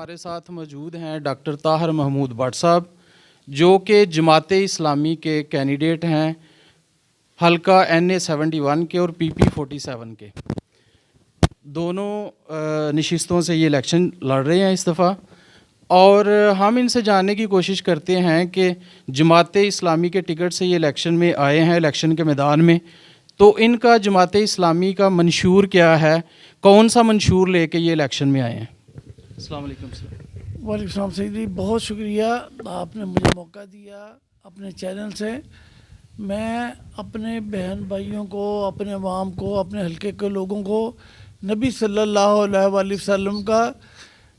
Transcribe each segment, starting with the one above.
ہمارے ساتھ موجود ہیں ڈاکٹر طاہر محمود بٹ صاحب جو کہ جماعت اسلامی کے کینڈیڈیٹ ہیں حلقہ NA-71 کے اور PP-47 کے. دونوں نشستوں سے یہ الیکشن لڑ رہے ہیں اس دفعہ، اور ہم ان سے جاننے کی کوشش کرتے ہیں کہ جماعت اسلامی کے ٹکٹ سے یہ الیکشن میں آئے ہیں، الیکشن کے میدان میں، تو ان کا جماعت اسلامی کا منشور کیا ہے، کون سا منشور لے کے یہ الیکشن میں آئے ہیں. السلام علیکم سر. وعلیکم السلام سیدی، بہت شکریہ آپ نے مجھے موقع دیا اپنے چینل سے. میں اپنے بہن بھائیوں کو، اپنے عوام کو، اپنے حلقے کے لوگوں کو نبی صلی اللہ علیہ وآلہ وسلم کا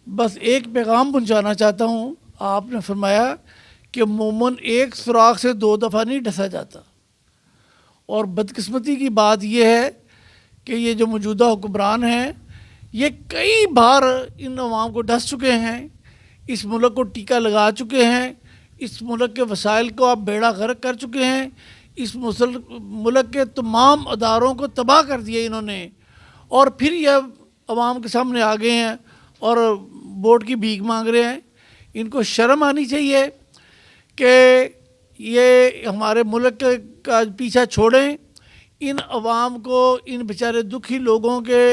بس ایک پیغام پہنچانا چاہتا ہوں. آپ نے فرمایا کہ مومن ایک سوراخ سے 2 دفعہ نہیں ڈسا جاتا، اور بدقسمتی کی بات یہ ہے کہ یہ جو موجودہ حکمران ہیں یہ کئی بار ان عوام کو ڈس چکے ہیں، اس ملک کو ٹیکہ لگا چکے ہیں، اس ملک کے وسائل کو آپ بیڑا غرق کر چکے ہیں، اس ملک کے تمام اداروں کو تباہ کر دیا انہوں نے، اور پھر یہ عوام کے سامنے آ گئے ہیں اور ووٹ کی بھیک مانگ رہے ہیں. ان کو شرم آنی چاہیے کہ یہ ہمارے ملک کا پیچھا چھوڑیں، ان عوام کو، ان بیچارے دکھی لوگوں کے،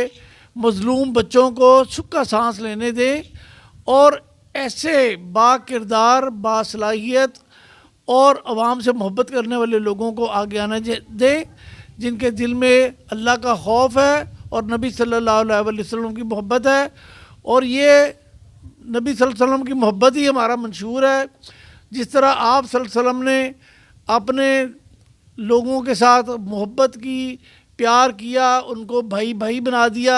مظلوم بچوں کو سکھا سانس لینے دیں، اور ایسے با کردار، باصلاحیت اور عوام سے محبت کرنے والے لوگوں کو آگے آنا دیں جن کے دل میں اللہ کا خوف ہے اور نبی صلی اللہ علیہ وسلم کی محبت ہے. اور یہ نبی صلی اللہ علیہ وسلم کی محبت ہی ہمارا منشور ہے. جس طرح آپ صلی اللہ علیہ وسلم نے اپنے لوگوں کے ساتھ محبت کی، پیار کیا، ان کو بھائی بھائی بنا دیا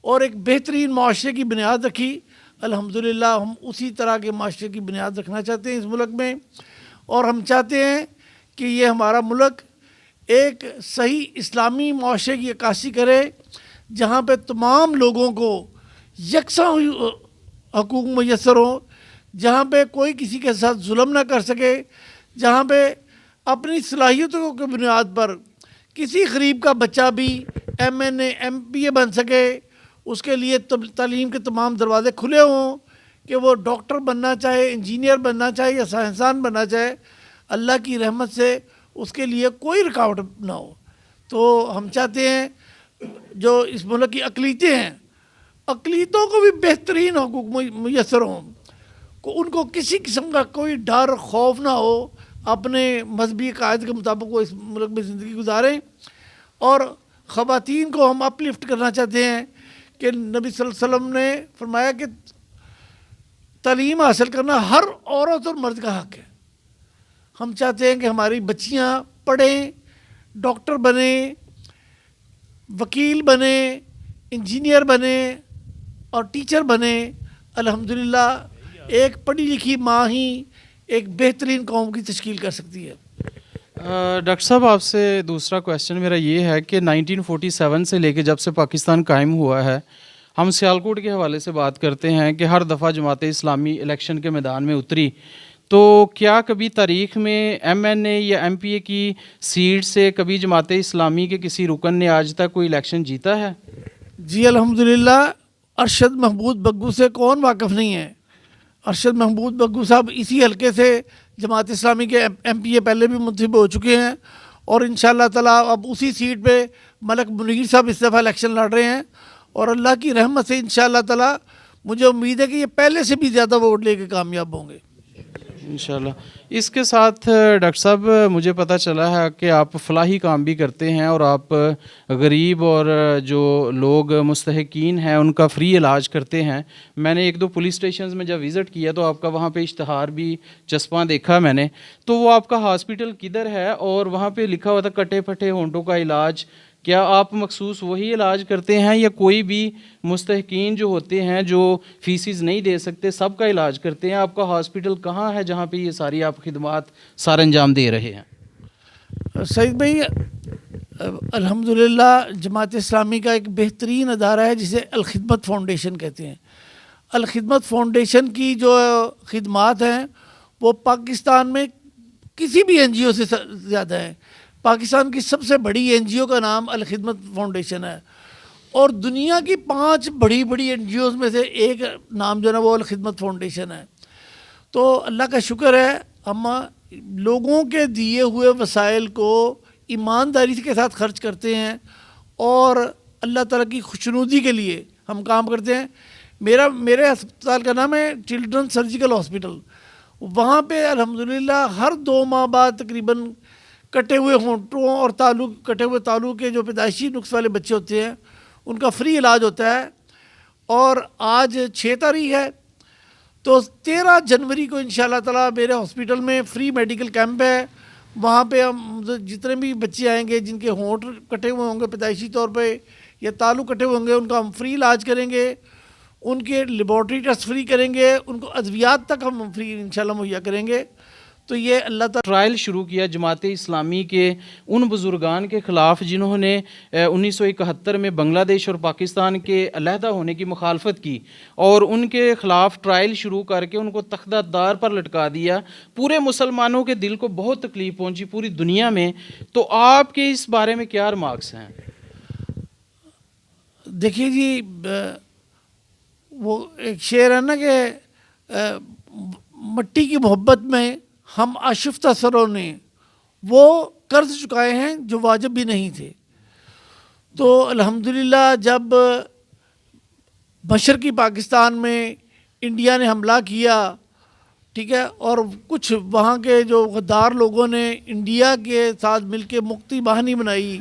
اور ایک بہترین معاشرے کی بنیاد رکھی، الحمدللہ ہم اسی طرح کے معاشرے کی بنیاد رکھنا چاہتے ہیں اس ملک میں. اور ہم چاہتے ہیں کہ یہ ہمارا ملک ایک صحیح اسلامی معاشرے کی عکاسی کرے، جہاں پہ تمام لوگوں کو یکساں حقوق میسر ہوں، جہاں پہ کوئی کسی کے ساتھ ظلم نہ کر سکے، جہاں پہ اپنی صلاحیتوں کی بنیاد پر کسی غریب کا بچہ بھی MNA MPA بن سکے، اس کے لیے تعلیم کے تمام دروازے کھلے ہوں کہ وہ ڈاکٹر بننا چاہے، انجینئر بننا چاہے یا سائنسدان بننا چاہے، اللہ کی رحمت سے اس کے لیے کوئی رکاوٹ نہ ہو. تو ہم چاہتے ہیں جو اس ملک کی اقلیتیں ہیں، اقلیتوں کو بھی بہترین حقوق میسر ہوں، ان کو کسی قسم کا کوئی ڈر خوف نہ ہو، اپنے مذہبی قاعدے کے مطابق وہ اس ملک میں زندگی گزاریں. اور خواتین کو ہم اپ لفٹ کرنا چاہتے ہیں کہ نبی صلی اللہ علیہ وسلم نے فرمایا کہ تعلیم حاصل کرنا ہر عورت اور مرد کا حق ہے. ہم چاہتے ہیں کہ ہماری بچیاں پڑھیں، ڈاکٹر بنیں، وکیل بنیں، انجینئر بنیں اور ٹیچر بنیں. الحمدللہ ایک پڑھی لکھی ماں ہی ایک بہترین قوم کی تشکیل کر سکتی ہے. ڈاکٹر صاحب آپ سے دوسرا کویسچن میرا یہ ہے کہ 1947 سے لے کے جب سے پاکستان قائم ہوا ہے، ہم سیالکوٹ کے حوالے سے بات کرتے ہیں کہ ہر دفعہ جماعت اسلامی الیکشن کے میدان میں اتری، تو کیا کبھی تاریخ میں MNA یا MPA کی سیٹ سے کبھی جماعت اسلامی کے کسی رکن نے آج تک کوئی الیکشن جیتا ہے؟ جی الحمدللہ. ارشد محمود بگو سے کون واقف نہیں ہے؟ ارشد محمود بگو صاحب اسی حلقے سے جماعت اسلامی کے MPA پہلے بھی منتخب ہو چکے ہیں، اور انشاءاللہ تعالیٰ اب اسی سیٹ پہ ملک منیر صاحب اس دفعہ الیکشن لڑ رہے ہیں، اور اللہ کی رحمت سے انشاءاللہ تعالیٰ مجھے امید ہے کہ یہ پہلے سے بھی زیادہ ووٹ لے کے کامیاب ہوں گے انشاءاللہ. اس کے ساتھ ڈاکٹر صاحب مجھے پتہ چلا ہے کہ آپ فلاحی کام بھی کرتے ہیں، اور آپ غریب اور جو لوگ مستحقین ہیں ان کا فری علاج کرتے ہیں. میں نے 1-2 پولیس اسٹیشنز میں جب وزٹ کیا تو آپ کا وہاں پہ اشتہار بھی چسپاں دیکھا میں نے. تو وہ آپ کا ہاسپٹل کدھر ہے؟ اور وہاں پہ لکھا ہوا تھا کٹے پھٹے ہونٹوں کا علاج. کیا آپ مخصوص وہی علاج کرتے ہیں یا کوئی بھی مستحقین جو ہوتے ہیں جو فیسز نہیں دے سکتے سب کا علاج کرتے ہیں؟ آپ کا ہاسپٹل کہاں ہے جہاں پہ یہ ساری آپ خدمات سار انجام دے رہے ہیں؟ سعید بھائی، الحمدللہ جماعت اسلامی کا ایک بہترین ادارہ ہے جسے الخدمت فاؤنڈیشن کہتے ہیں. الخدمت فاؤنڈیشن کی جو خدمات ہیں وہ پاکستان میں کسی بھی NGO سے زیادہ ہیں. پاکستان کی سب سے بڑی NGO کا نام الخدمت فاؤنڈیشن ہے، اور دنیا کی 5 بڑی بڑی این جی اوز میں سے ایک نام جو ہے نا وہ الخدمت فاؤنڈیشن ہے. تو اللہ کا شکر ہے ہم لوگوں کے دیے ہوئے وسائل کو ایمانداری کے ساتھ خرچ کرتے ہیں اور اللہ تعالیٰ کی خوشنودی کے لیے ہم کام کرتے ہیں. میرے ہسپتال کا نام ہے چلڈرن سرجیکل ہاسپٹل. وہاں پہ الحمدللہ ہر 2 ماہ بعد تقریباً کٹے ہوئے ہونٹوں اور کٹے ہوئے تالو کے جو پیدائشی نقص والے بچے ہوتے ہیں ان کا فری علاج ہوتا ہے. اور آج 6 تاریخ ہے تو 13 جنوری کو انشاءاللہ تعالیٰ میرے ہاسپٹل میں فری میڈیکل کیمپ ہے. وہاں پہ ہم جتنے بھی بچے آئیں گے جن کے ہونٹ کٹے ہوئے ہوں گے پیدائشی طور پہ یا تالو کٹے ہوئے ہوں گے ان کا ہم فری علاج کریں گے. ان کے لیبارٹری ٹیسٹ فری کریں گے. ان کو ادویات تک ہم فری انشاءاللہ مہیا کریں گے. تو یہ اللہ تعالیٰ ٹرائل شروع کیا جماعت اسلامی کے ان بزرگان کے خلاف جنہوں نے 1971 میں بنگلہ دیش اور پاکستان کے علیحدہ ہونے کی مخالفت کی اور ان کے خلاف ٹرائل شروع کر کے ان کو تختہ دار پر لٹکا دیا. پورے مسلمانوں کے دل کو بہت تکلیف پہنچی پوری دنیا میں. تو آپ کے اس بارے میں کیا ریمارکس ہیں؟ دیکھیے جی وہ ایک شعر ہے نا کہ مٹی کی محبت میں ہم آشفتہ سروں نے وہ قرض چکائے ہیں جو واجب بھی نہیں تھے. تو الحمدللہ جب مشرقی پاکستان میں انڈیا نے حملہ کیا ٹھیک ہے اور کچھ وہاں کے جو غدار لوگوں نے انڈیا کے ساتھ مل کے مکتی باہنی بنائی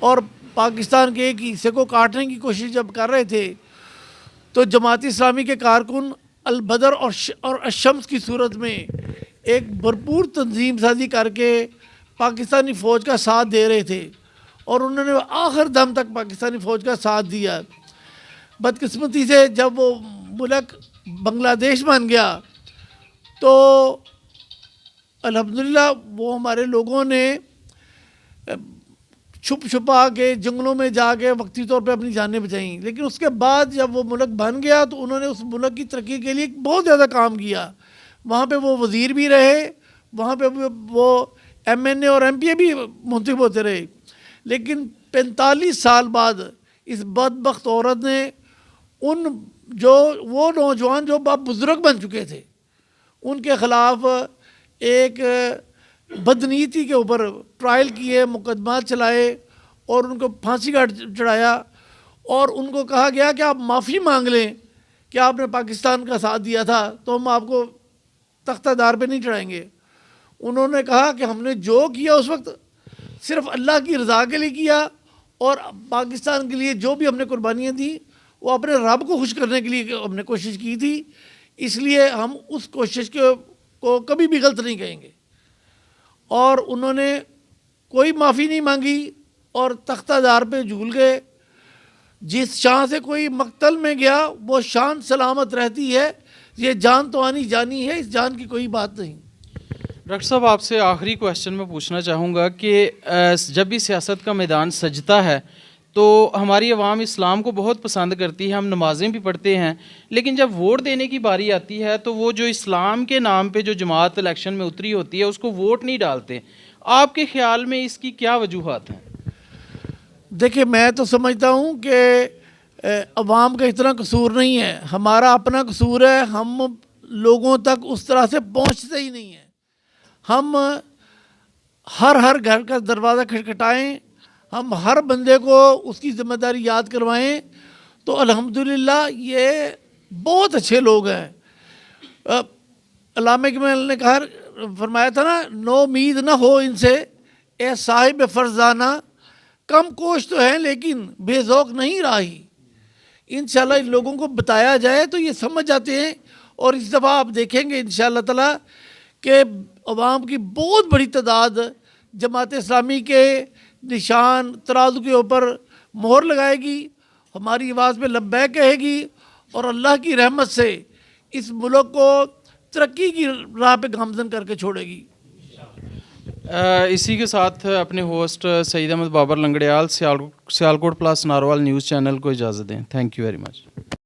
اور پاکستان کے ایک حصے کو کاٹنے کی کوشش جب کر رہے تھے تو جماعت اسلامی کے کارکن البدر اور الشمس کی صورت میں ایک بھرپور تنظیم سازی کر کے پاکستانی فوج کا ساتھ دے رہے تھے اور انہوں نے آخر دم تک پاکستانی فوج کا ساتھ دیا. بدقسمتی سے جب وہ ملک بنگلہ دیش بن گیا تو الحمدللہ وہ ہمارے لوگوں نے چھپ چھپا کے جنگلوں میں جا کے وقتی طور پہ اپنی جانیں بچائیں. لیکن اس کے بعد جب وہ ملک بن گیا تو انہوں نے اس ملک کی ترقی کے لیے بہت زیادہ کام کیا. وہاں پہ وہ وزیر بھی رہے, وہاں پہ وہ ایم این اے اور ایم پی اے بھی منتخب ہوتے رہے. لیکن 45 سال بعد اس بدبخت عورت نے وہ نوجوان جو باپ بزرگ بن چکے تھے ان کے خلاف ایک بدنیتی کے اوپر ٹرائل کیے, مقدمات چلائے اور ان کو پھانسی کا چڑھایا اور ان کو کہا گیا کہ آپ معافی مانگ لیں کہ آپ نے پاکستان کا ساتھ دیا تھا تو ہم آپ کو تختہ دار پہ نہیں چڑھائیں گے. انہوں نے کہا کہ ہم نے جو کیا اس وقت صرف اللہ کی رضا کے لیے کیا اور پاکستان کے لیے جو بھی ہم نے قربانیاں دی وہ اپنے رب کو خوش کرنے کے لیے ہم نے کوشش کی تھی. اس لیے ہم اس کوشش کو کبھی بھی غلط نہیں کہیں گے. اور انہوں نے کوئی معافی نہیں مانگی اور تختہ دار پہ جھول گئے. جس شان سے کوئی مقتل میں گیا وہ شان سلامت رہتی ہے. یہ جان تو آنی جانی ہے, اس جان کی کوئی بات نہیں. ڈاکٹر صاحب آپ سے آخری کویشچن میں پوچھنا چاہوں گا کہ جب بھی سیاست کا میدان سجتا ہے تو ہماری عوام اسلام کو بہت پسند کرتی ہے, ہم نمازیں بھی پڑھتے ہیں, لیکن جب ووٹ دینے کی باری آتی ہے تو وہ جو اسلام کے نام پہ جو جماعت الیکشن میں اتری ہوتی ہے اس کو ووٹ نہیں ڈالتے. آپ کے خیال میں اس کی کیا وجوہات ہیں؟ دیکھیں میں تو سمجھتا ہوں کہ عوام کا اتنا قصور نہیں ہے, ہمارا اپنا قصور ہے. ہم لوگوں تک اس طرح سے پہنچتے ہی نہیں ہیں. ہم ہر گھر کا دروازہ کھٹکھٹائیں, ہم ہر بندے کو اس کی ذمہ داری یاد کروائیں تو الحمدللہ یہ بہت اچھے لوگ ہیں. علامہ اقبال نے فرمایا تھا نا, نو امید نہ ہو ان سے اے صاحب فرزانہ, کم کوش تو ہیں لیکن بے ذوق نہیں راہی. انشاءاللہ ان لوگوں کو بتایا جائے تو یہ سمجھ جاتے ہیں. اور اس دفعہ آپ دیکھیں گے انشاءاللہ تعالیٰ کہ عوام کی بہت بڑی تعداد جماعت اسلامی کے نشان ترازو کے اوپر مہر لگائے گی, ہماری آواز پہ لبیک کہے گی اور اللہ کی رحمت سے اس ملک کو ترقی کی راہ پہ گامزن کر کے چھوڑے گی. اسی کے ساتھ اپنے host Saeed Ahmed Babar Langrial Sialkot plus Narowal news channel کو اجازت دیں. Thank you very much.